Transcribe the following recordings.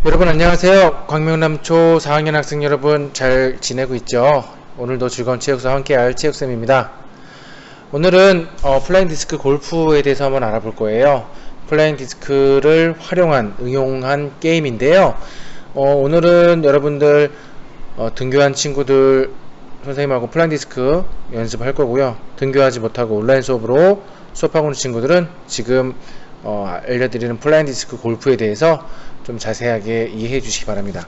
여러분 안녕하세요. 광명남초 4학년 학생 여러분 잘 지내고 있죠? 오늘도 즐거운 체육수와 함께할 체육쌤입니다. 오늘은 플라잉 디스크 골프에 대해서 한번 알아볼 거예요. 플라잉 디스크를 응용한 게임인데요. 오늘은 여러분들 등교한 친구들 선생님하고 플라잉 디스크 연습할 거고요. 등교하지 못하고 온라인 수업으로 수업하고 있는 친구들은 지금 알려드리는 플라잉 디스크 골프에 대해서 좀 자세하게 이해해 주시기 바랍니다.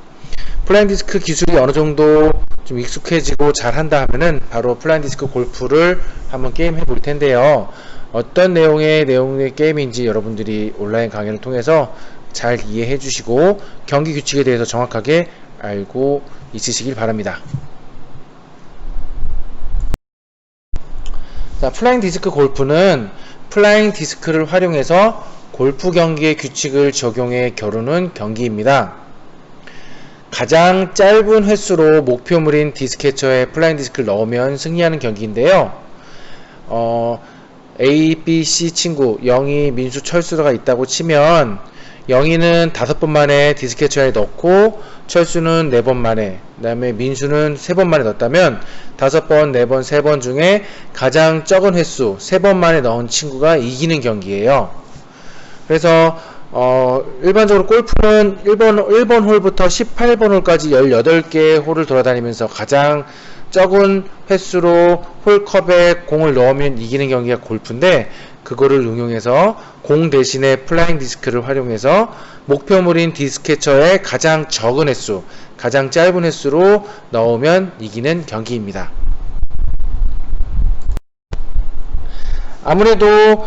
플라잉 디스크 기술이 어느 정도 좀 익숙해지고 잘 한다 하면은 바로 플라잉 디스크 골프를 한번 게임 해 볼 텐데요. 어떤 내용의 게임인지 여러분들이 온라인 강의를 통해서 잘 이해해 주시고 경기 규칙에 대해서 정확하게 알고 있으시길 바랍니다. 자, 플라잉 디스크 골프는 플라잉 디스크를 활용해서 골프 경기의 규칙을 적용해 겨루는 경기입니다. 가장 짧은 횟수로 목표물인 디스캐쳐에 플라잉 디스크를 넣으면 승리하는 경기인데요. A, B, C 친구, 영희, 민수, 철수가 있다고 치면 영희는 5번 만에 디스캐쳐에 넣고 철수는 4번 만에, 그 다음에 민수는 3번 만에 넣었다면 5번, 4번, 3번 중에 가장 적은 횟수 3번 만에 넣은 친구가 이기는 경기예요. 그래서 일반적으로 골프는 1번 홀부터 18번 홀까지 18개의 홀을 돌아다니면서 가장 적은 횟수로 홀컵에 공을 넣으면 이기는 경기가 골프인데, 그거를 응용해서 공 대신에 플라잉 디스크를 활용해서 목표물인 디스캐쳐의 가장 적은 횟수, 가장 짧은 횟수로 넣으면 이기는 경기입니다. 아무래도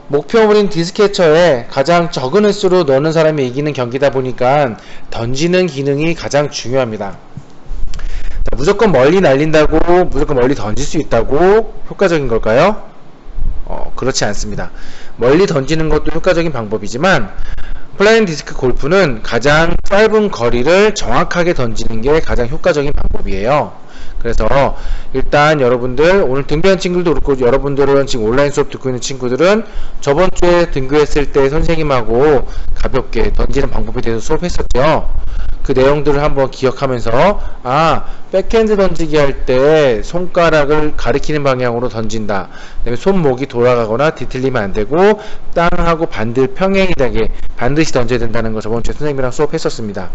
목표물인 디스캐쳐에 가장 적은 횟수로 넣는 사람이 이기는 경기다 보니까 던지는 기능이 가장 중요합니다. 자, 무조건 멀리 날린다고 무조건 멀리 던질 수 있다고 효과적인 걸까요? 그렇지 않습니다. 멀리 던지는 것도 효과적인 방법이지만 플라잉 디스크 골프는 가장 짧은 거리를 정확하게 던지는 게 가장 효과적인 방법이에요. 그래서 일단 여러분들 오늘 등교한 친구들도 그렇고, 여러분들은 지금 온라인 수업 듣고 있는 친구들은 저번 주에 등교했을 때 선생님하고 가볍게 던지는 방법에 대해서 수업했었죠. 그 내용들을 한번 기억하면서 백핸드 던지기 할 때 손가락을 가리키는 방향으로 던진다, 그 다음에 손목이 돌아가거나 뒤틀리면 안 되고 땅하고 반들 평행이 되게 반드시 던져야 된다는 거 저번 주에 선생님이랑 수업했었습니다.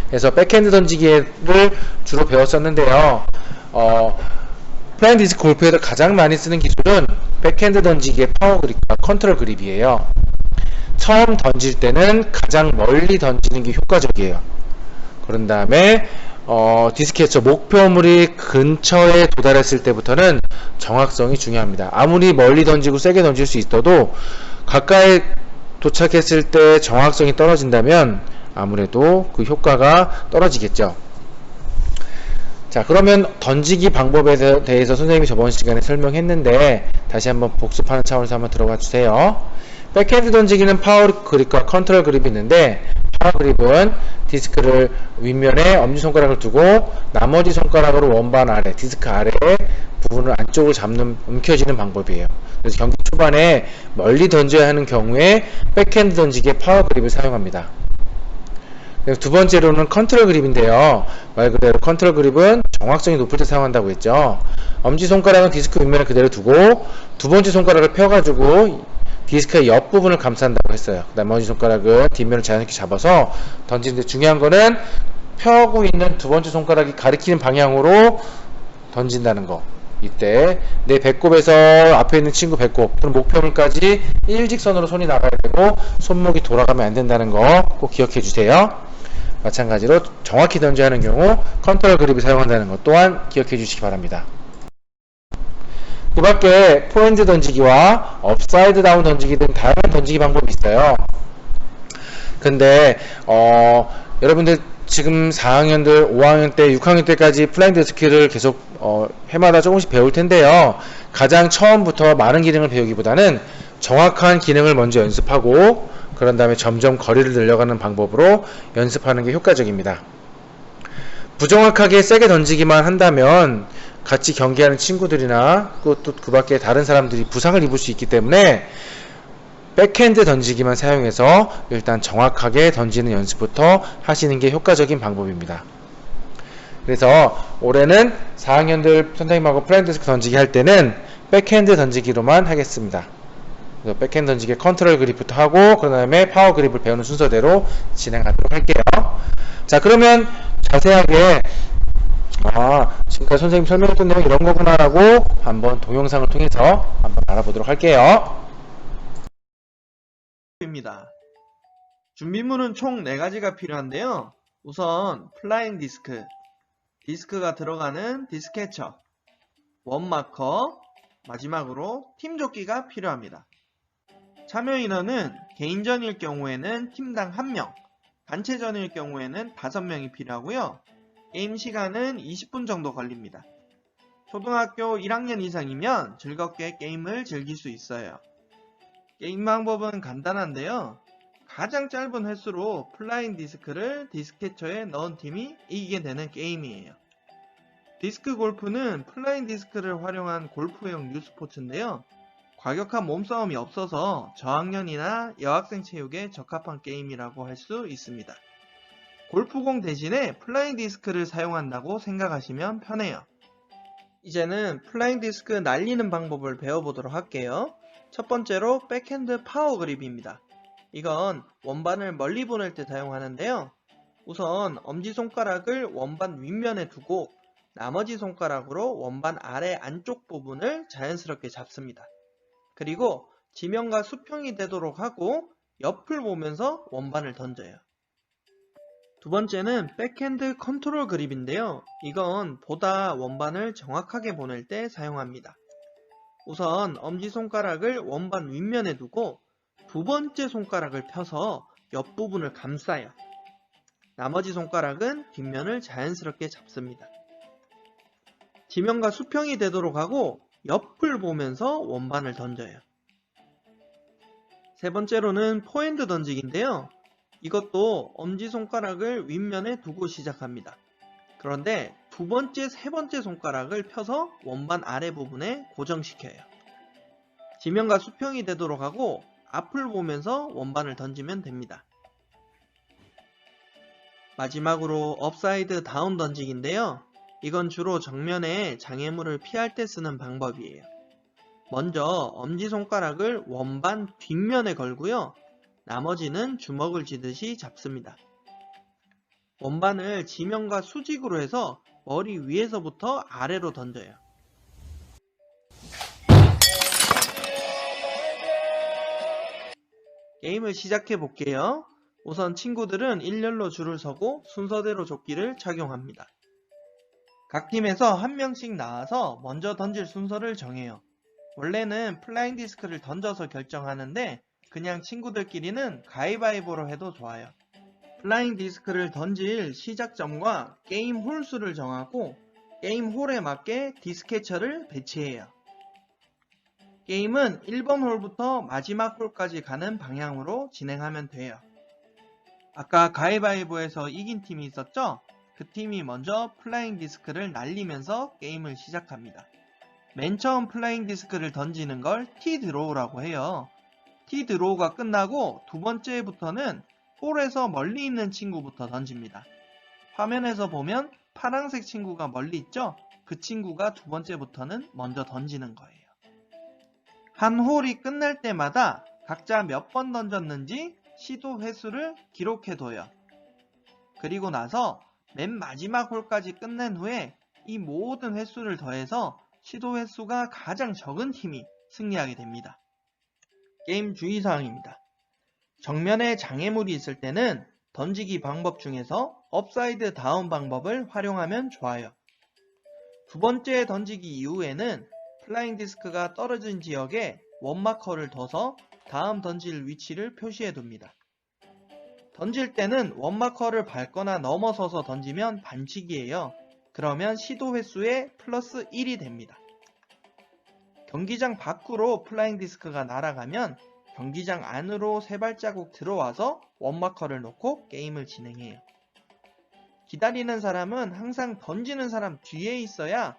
그래서 백핸드 던지기를 주로 배웠었는데요. 플라잉 디스크 골프에서 가장 많이 쓰는 기술은 백핸드 던지기의 파워 그립과 컨트롤 그립이에요. 처음 던질 때는 가장 멀리 던지는 게 효과적이에요. 그런 다음에 디스캐쳐 목표물이 근처에 도달했을 때부터는 정확성이 중요합니다. 아무리 멀리 던지고 세게 던질 수 있어도 가까이 도착했을 때 정확성이 떨어진다면 아무래도 그 효과가 떨어지겠죠. 자, 그러면 던지기 방법에 대해서 선생님이 저번 시간에 설명했는데 다시 한번 복습하는 차원에서 한번 들어가 주세요. 백핸드 던지기는 파워 그립과 컨트롤 그립이 있는데, 파워 그립은 디스크를 윗면에 엄지손가락을 두고 나머지 손가락으로 원반 아래, 디스크 아래 부분을 안쪽으로 움켜쥐는 방법이에요. 그래서 경기 초반에 멀리 던져야 하는 경우에 백핸드 던지기의 파워 그립을 사용합니다. 두 번째로는 컨트롤 그립인데요. 말 그대로 컨트롤 그립은 정확성이 높을 때 사용한다고 했죠. 엄지손가락은 디스크 윗면에 그대로 두고 두 번째 손가락을 펴가지고 디스크의 옆부분을 감싼다고 했어요. 그 다음 엄지손가락은 뒷면을 자연스럽게 잡아서 던지는데, 중요한 거는 펴고 있는 두 번째 손가락이 가리키는 방향으로 던진다는 거. 이때 내 배꼽에서 앞에 있는 친구 배꼽 또는 목표물까지 일직선으로 손이 나가야 되고 손목이 돌아가면 안 된다는 거 꼭 기억해 주세요. 마찬가지로 정확히 던져야 하는 경우 컨트롤 그립을 사용한다는 것 또한 기억해 주시기 바랍니다. 그 밖에 포핸드 던지기와 업사이드 다운 던지기 등 다양한 던지기 방법이 있어요. 근데 여러분들 지금 4학년들, 5학년 때, 6학년 때까지 플라잉 디스크를 계속 해마다 조금씩 배울 텐데요. 가장 처음부터 많은 기능을 배우기보다는 정확한 기능을 먼저 연습하고 그런 다음에 점점 거리를 늘려가는 방법으로 연습하는 게 효과적입니다. 부정확하게 세게 던지기만 한다면 같이 경기하는 친구들이나 또 그 밖에 다른 사람들이 부상을 입을 수 있기 때문에 백핸드 던지기만 사용해서 일단 정확하게 던지는 연습부터 하시는 게 효과적인 방법입니다. 그래서 올해는 4학년들 선생님하고 플라잉 디스크 던지기 할 때는 백핸드 던지기로만 하겠습니다. 그래서 백핸드 던지기 컨트롤 그립부터 하고 그 다음에 파워 그립을 배우는 순서대로 진행하도록 할게요. 자, 그러면 자세하게 지금까지 선생님 설명했던 내용 이런 거구나 라고 한번 동영상을 통해서 한번 알아보도록 할게요. 입니다. 준비물은 총 4가지가 필요한데요. 우선 플라잉 디스크, 디스크가 들어가는 디스캐쳐, 원마커, 마지막으로 팀조끼가 필요합니다. 참여 인원은 개인전일 경우에는 팀당 1명, 단체전일 경우에는 5명이 필요하고요. 게임 시간은 20분 정도 걸립니다. 초등학교 1학년 이상이면 즐겁게 게임을 즐길 수 있어요. 게임 방법은 간단한데요. 가장 짧은 횟수로 플라잉 디스크를 디스캐쳐에 넣은 팀이 이기게 되는 게임이에요. 디스크 골프는 플라잉 디스크를 활용한 골프용 뉴스포츠인데요. 과격한 몸싸움이 없어서 저학년이나 여학생 체육에 적합한 게임이라고 할 수 있습니다. 골프공 대신에 플라잉 디스크를 사용한다고 생각하시면 편해요. 이제는 플라잉 디스크 날리는 방법을 배워보도록 할게요. 첫 번째로 백핸드 파워 그립입니다. 이건 원반을 멀리 보낼 때 사용하는데요. 우선 엄지손가락을 원반 윗면에 두고 나머지 손가락으로 원반 아래 안쪽 부분을 자연스럽게 잡습니다. 그리고 지면과 수평이 되도록 하고 옆을 보면서 원반을 던져요. 두 번째는 백핸드 컨트롤 그립인데요. 이건 보다 원반을 정확하게 보낼 때 사용합니다. 우선 엄지손가락을 원반 윗면에 두고 두 번째 손가락을 펴서 옆부분을 감싸요. 나머지 손가락은 뒷면을 자연스럽게 잡습니다. 지면과 수평이 되도록 하고 옆을 보면서 원반을 던져요. 세 번째로는 포핸드 던지기인데요. 이것도 엄지손가락을 윗면에 두고 시작합니다. 그런데 두 번째, 세 번째 손가락을 펴서 원반 아래 부분에 고정시켜요. 지면과 수평이 되도록 하고 앞을 보면서 원반을 던지면 됩니다. 마지막으로 업사이드 다운 던지기인데요. 이건 주로 정면에 장애물을 피할 때 쓰는 방법이에요. 먼저 엄지손가락을 원반 뒷면에 걸고요. 나머지는 주먹을 쥐듯이 잡습니다. 원반을 지면과 수직으로 해서 머리 위에서부터 아래로 던져요. 게임을 시작해 볼게요. 우선 친구들은 일렬로 줄을 서고 순서대로 조끼를 착용합니다. 각 팀에서 한 명씩 나와서 먼저 던질 순서를 정해요. 원래는 플라잉 디스크를 던져서 결정하는데 그냥 친구들끼리는 가위바위보로 해도 좋아요. 플라잉 디스크를 던질 시작점과 게임 홀 수를 정하고 게임 홀에 맞게 디스캐쳐를 배치해요. 게임은 1번 홀부터 마지막 홀까지 가는 방향으로 진행하면 돼요. 아까 가위바위보에서 이긴 팀이 있었죠? 그 팀이 먼저 플라잉 디스크를 날리면서 게임을 시작합니다. 맨 처음 플라잉 디스크를 던지는 걸 T-드로우라고 해요. T-드로우가 끝나고 두 번째부터는 홀에서 멀리 있는 친구부터 던집니다. 화면에서 보면 파란색 친구가 멀리 있죠? 그 친구가 두 번째부터는 먼저 던지는 거예요. 한 홀이 끝날 때마다 각자 몇 번 던졌는지 시도 횟수를 기록해둬요. 그리고 나서 맨 마지막 홀까지 끝낸 후에 이 모든 횟수를 더해서 시도 횟수가 가장 적은 팀이 승리하게 됩니다. 게임 주의사항입니다. 정면에 장애물이 있을 때는 던지기 방법 중에서 업사이드 다운 방법을 활용하면 좋아요. 두 번째 던지기 이후에는 플라잉 디스크가 떨어진 지역에 원마커를 둬서 다음 던질 위치를 표시해 둡니다. 던질 때는 원마커를 밟거나 넘어서서 던지면 반칙이에요. 그러면 시도 횟수에 플러스 1이 됩니다. 경기장 밖으로 플라잉 디스크가 날아가면 경기장 안으로 3발자국 들어와서 원마커를 놓고 게임을 진행해요. 기다리는 사람은 항상 던지는 사람 뒤에 있어야